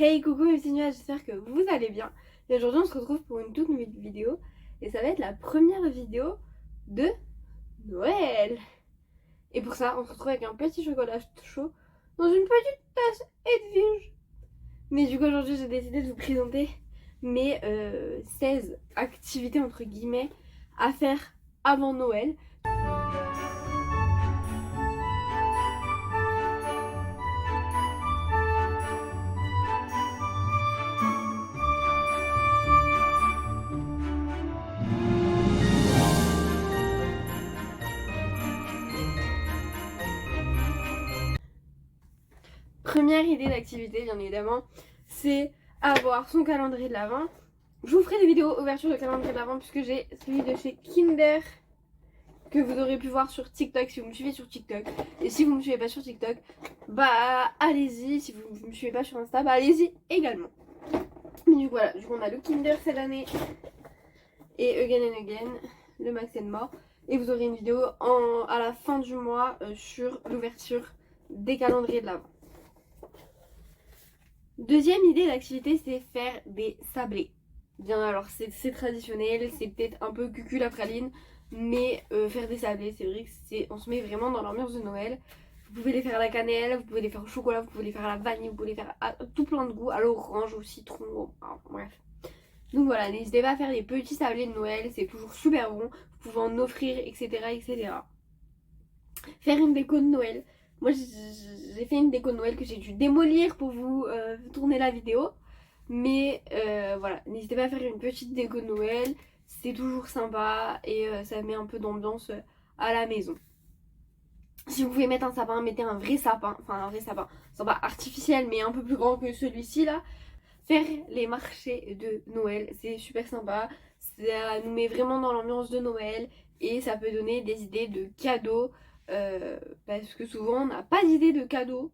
Hey coucou mes petits nuages, j'espère que vous allez bien. Et aujourd'hui on se retrouve pour une toute nouvelle vidéo. Et ça va être la première vidéo de Noël. Et pour ça on se retrouve avec un petit chocolat chaud dans une petite tasse Edwige. Mais du coup aujourd'hui j'ai décidé de vous présenter mes 16 activités entre guillemets à faire avant Noël. Première idée d'activité, bien évidemment, c'est avoir son calendrier de l'Avent. Je vous ferai des vidéos ouverture de calendrier de l'Avent puisque j'ai celui de chez Kinder que vous aurez pu voir sur TikTok si vous me suivez sur TikTok. Et si vous me suivez pas sur TikTok, bah allez-y. Si vous me suivez pas sur Insta, bah allez-y également. Mais du coup voilà, on a le Kinder cette année et Again and Again, le Max and More. Et vous aurez une vidéo à la fin du mois sur l'ouverture des calendriers de l'Avent. Deuxième idée d'activité, c'est faire des sablés. Bien alors c'est traditionnel, c'est peut-être un peu cucul la praline, mais faire des sablés, c'est vrai que on se met vraiment dans l'ambiance de Noël. Vous pouvez les faire à la cannelle, vous pouvez les faire au chocolat, vous pouvez les faire à la vanille, vous pouvez les faire à tout plein de goûts, à l'orange, au citron, bref. Donc voilà, n'hésitez pas à faire des petits sablés de Noël, c'est toujours super bon, vous pouvez en offrir, etc. etc. Faire une déco de Noël. Moi j'ai fait une déco de Noël que j'ai dû démolir pour vous tourner la vidéo. Mais voilà, n'hésitez pas à faire une petite déco de Noël. C'est toujours sympa et ça met un peu d'ambiance à la maison. Si vous pouvez mettre un sapin, mettez un vrai sapin. Enfin un vrai sapin. Un sapin artificiel mais un peu plus grand que celui-ci là. Faire les marchés de Noël, c'est super sympa. Ça nous met vraiment dans l'ambiance de Noël. Et ça peut donner des idées de cadeaux. Parce que souvent on n'a pas d'idée de cadeaux.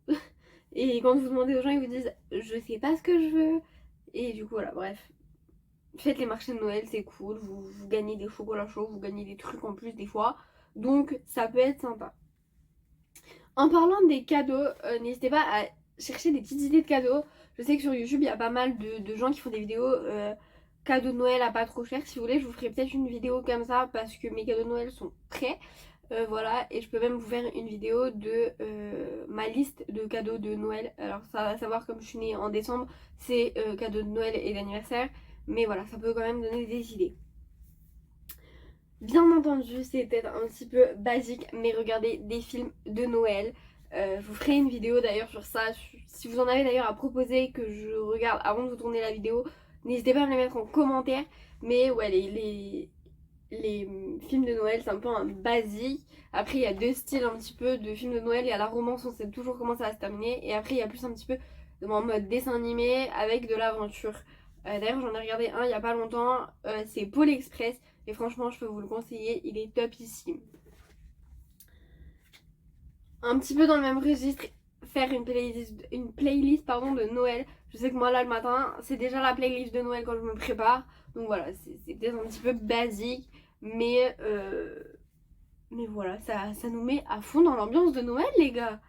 Et quand vous demandez aux gens, ils vous disent je sais pas ce que je veux. Et du coup voilà, bref. Faites les marchés de Noël, c'est cool. Vous gagnez des chocolats chauds, vous gagnez des trucs en plus des fois. Donc ça peut être sympa. En parlant des cadeaux, n'hésitez pas à chercher des petites idées de cadeaux. Je sais que sur YouTube, il y a pas mal de gens qui font des vidéos cadeaux de Noël à pas trop cher. Si vous voulez, je vous ferai peut-être une vidéo comme ça parce que mes cadeaux de Noël sont prêts. Voilà, et je peux même vous faire une vidéo de ma liste de cadeaux de Noël. Alors ça va savoir, comme je suis née en décembre, c'est cadeaux de Noël et d'anniversaire. Mais voilà, ça peut quand même donner des idées. Bien entendu, c'est peut-être un petit peu basique, mais regardez des films de Noël. Je vous ferai une vidéo d'ailleurs sur ça. Si vous en avez d'ailleurs à proposer que je regarde avant de vous tourner la vidéo, n'hésitez pas à me les mettre en commentaire. Mais ouais, les films de Noël, c'est un peu un basique. Après, il y a deux styles un petit peu de films de Noël. Il y a la romance, on sait toujours comment ça va se terminer. Et après, il y a plus un petit peu en mode dessin animé avec de l'aventure. D'ailleurs, j'en ai regardé un il n'y a pas longtemps. C'est Pôle Express. Et franchement, je peux vous le conseiller. Il est topissime. Un petit peu dans le même registre, faire une playlist pardon, de Noël. Je sais que moi, là, le matin, c'est déjà la playlist de Noël quand je me prépare. Donc voilà, c'est peut-être un petit peu basique. Mais voilà, ça nous met à fond dans l'ambiance de Noël, les gars.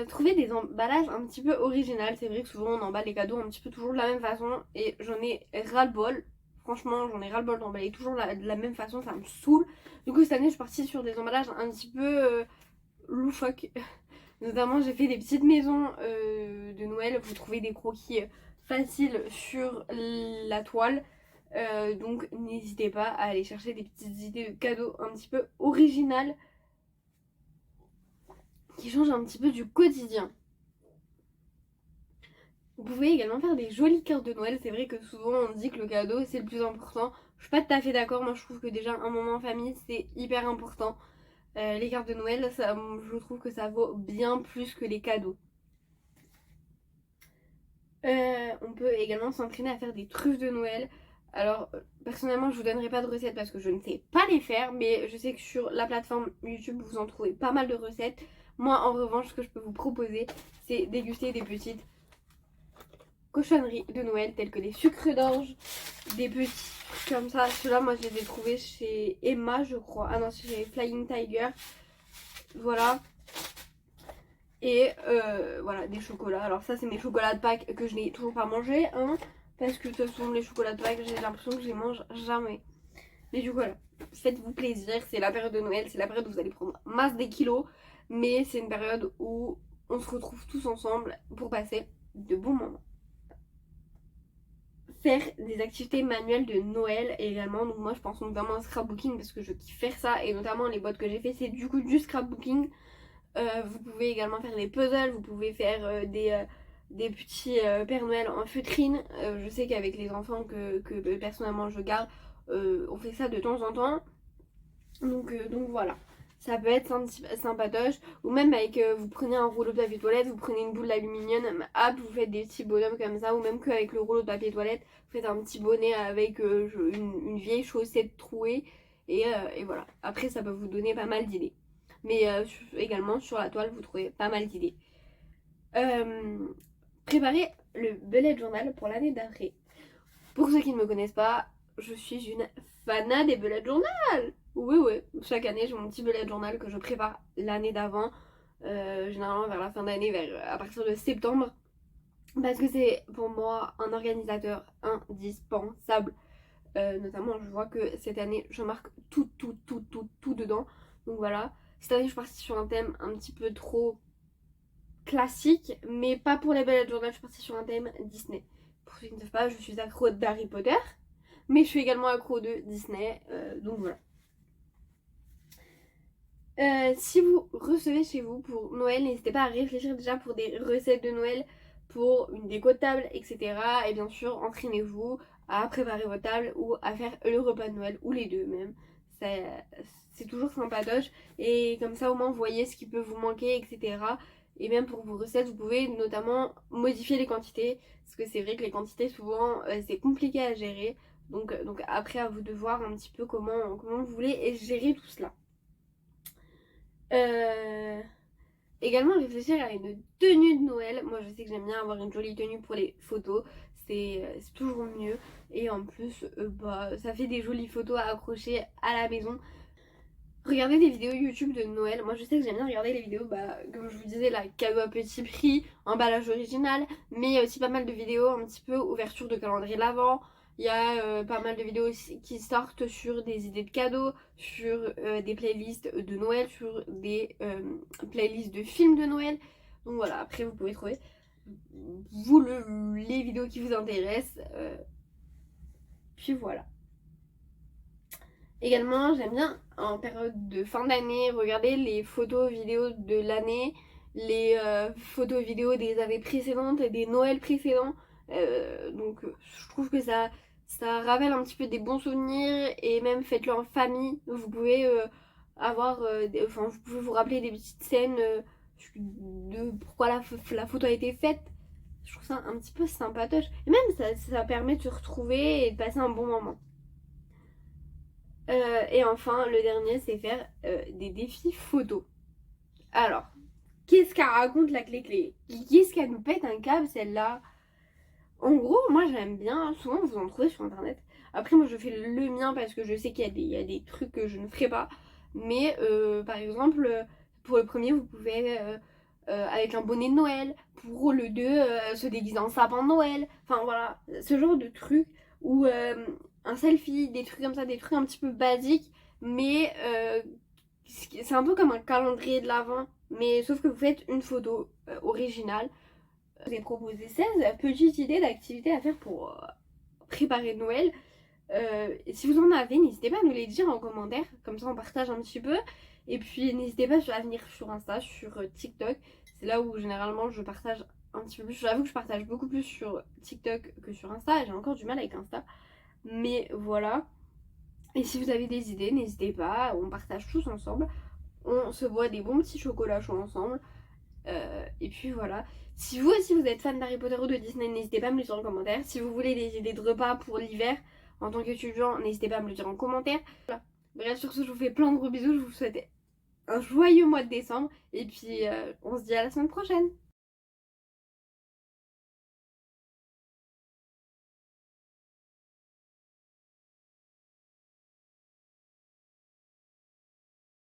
Trouver des emballages un petit peu originaux. C'est vrai que souvent on emballe les cadeaux un petit peu toujours de la même façon. Et j'en ai ras-le-bol. Franchement, j'en ai ras-le-bol d'emballer toujours de la même façon. Ça me saoule. Du coup, cette année, je suis partie sur des emballages un petit peu loufoques. Notamment, j'ai fait des petites maisons de Noël. Vous trouvez des croquis faciles sur la toile. Donc n'hésitez pas à aller chercher des petites idées de cadeaux un petit peu originales qui changent un petit peu du quotidien. Vous pouvez également faire des jolies cartes de Noël. C'est vrai que souvent on dit que le cadeau c'est le plus important. Je suis pas tout à fait d'accord. Moi je trouve que déjà un moment en famille c'est hyper important. Les cartes de Noël, ça, je trouve que ça vaut bien plus que les cadeaux. On peut également s'entraîner à faire des truffes de Noël. Alors personnellement je vous donnerai pas de recettes parce que je ne sais pas les faire, mais je sais que sur la plateforme YouTube vous en trouvez pas mal de recettes. Moi en revanche ce que je peux vous proposer c'est déguster des petites cochonneries de Noël telles que les sucres d'orge, des petits trucs comme ça. Ceux-là moi je les ai trouvés chez Emma je crois. Ah non c'est chez Flying Tiger. Voilà. Et voilà, des chocolats. Alors ça c'est mes chocolats de Pâques que je n'ai toujours pas mangé, hein, parce que de toute façon les chocolats de Pâques j'ai l'impression que je les mange jamais. Mais du coup voilà, faites-vous plaisir, c'est la période de Noël, c'est la période où vous allez prendre masse des kilos, mais c'est une période où on se retrouve tous ensemble pour passer de bons moments. Faire des activités manuelles de Noël également, donc moi je pense notamment au scrapbooking parce que je kiffe faire ça, et notamment les boîtes que j'ai fait c'est du coup du scrapbooking. Vous pouvez également faire des puzzles, vous pouvez faire des petits Père Noël en feutrine. Je sais qu'avec les enfants que personnellement je garde, on fait ça de temps en temps. Donc voilà, ça peut être sympatoche. Ou même avec, vous prenez un rouleau de papier toilette, vous prenez une boule d'aluminium, hop, vous faites des petits bonhommes comme ça. Ou même qu'avec le rouleau de papier toilette, vous faites un petit bonnet avec une vieille chaussette trouée. Et voilà, après ça peut vous donner pas mal d'idées. Mais également sur la toile, vous trouvez pas mal d'idées. Préparez le bullet journal pour l'année d'après. Pour ceux qui ne me connaissent pas, je suis une fanat des bullet journal. Oui, oui, chaque année j'ai mon petit bullet journal que je prépare l'année d'avant. Généralement vers la fin d'année, à partir de septembre. Parce que c'est pour moi un organisateur indispensable. Notamment, je vois que cette année, je marque tout dedans. Donc voilà. Cette année, je suis partie sur un thème un petit peu trop classique, mais pas pour les bullet journal, je suis partie sur un thème Disney. Pour ceux qui ne savent pas, je suis accro d'Harry Potter, mais je suis également accro de Disney, donc voilà. Si vous recevez chez vous pour Noël, n'hésitez pas à réfléchir déjà pour des recettes de Noël, pour une déco de table, etc. Et bien sûr, entraînez-vous à préparer votre table ou à faire le repas de Noël, ou les deux même. C'est toujours sympatoche. Et comme ça, au moins, vous voyez ce qui peut vous manquer, etc. Et même pour vos recettes, vous pouvez notamment modifier les quantités. Parce que c'est vrai que les quantités, souvent, c'est compliqué à gérer. Donc après, à vous de voir un petit peu comment vous voulez gérer tout cela. Également réfléchir à une tenue de Noël. Moi je sais que j'aime bien avoir une jolie tenue pour les photos. C'est toujours mieux. Et en plus bah, ça fait des jolies photos à accrocher à la maison. Regardez des vidéos YouTube de Noël. Moi je sais que j'aime bien regarder les vidéos, bah, comme je vous disais, la cadeau à petit prix, emballage original. Mais il y a aussi pas mal de vidéos un petit peu ouverture de calendrier de l'Avent. Il y a pas mal de vidéos aussi qui sortent sur des idées de cadeaux, sur des playlists de Noël, sur des playlists de films de Noël. Donc voilà, après vous pouvez trouver vous les vidéos qui vous intéressent. Puis voilà. Également, j'aime bien en période de fin d'année regarder les photos vidéos de l'année, les photos vidéos des années précédentes et des Noëls précédents. Donc je trouve que ça rappelle un petit peu des bons souvenirs, et même faites-le en famille. Vous pouvez vous pouvez vous rappeler des petites scènes de pourquoi la photo a été faite. Je trouve ça un petit peu sympatoche. Et même ça permet de se retrouver et de passer un bon moment. Et enfin, le dernier, c'est faire des défis photos. Alors, qu'est-ce qu'elle raconte la clé-clé? Qu'est-ce qu'elle nous pète un câble, celle-là? En gros, moi j'aime bien, souvent vous en trouvez sur internet. Après, moi je fais le mien parce que je sais qu'il y a des trucs que je ne ferai pas. Mais par exemple, pour le premier, vous pouvez avec un bonnet de Noël. Pour le 2, se déguiser en sapin de Noël. Enfin voilà, ce genre de trucs. Ou un selfie, des trucs comme ça, des trucs un petit peu basiques. Mais c'est un peu comme un calendrier de l'Avent. Mais sauf que vous faites une photo originale. Je vous ai proposé 16 petites idées d'activités à faire pour préparer Noël. Si vous en avez, n'hésitez pas à nous les dire en commentaire, comme ça on partage un petit peu. Et puis n'hésitez pas à venir sur Insta, sur TikTok. C'est là où généralement je partage un petit peu plus. J'avoue que je partage beaucoup plus sur TikTok que sur Insta. J'ai encore du mal avec Insta. Mais voilà. Et si vous avez des idées, n'hésitez pas. On partage tous ensemble. On se boit des bons petits chocolats chauds ensemble. Et puis voilà. Si vous aussi vous êtes fan d'Harry Potter ou de Disney, n'hésitez pas à me le dire en commentaire. Si vous voulez des idées de repas pour l'hiver en tant qu'étudiant, n'hésitez pas à me le dire en commentaire. Voilà. Bref, sur ce, je vous fais plein de gros bisous. Je vous souhaite un joyeux mois de décembre. Et puis on se dit à la semaine prochaine.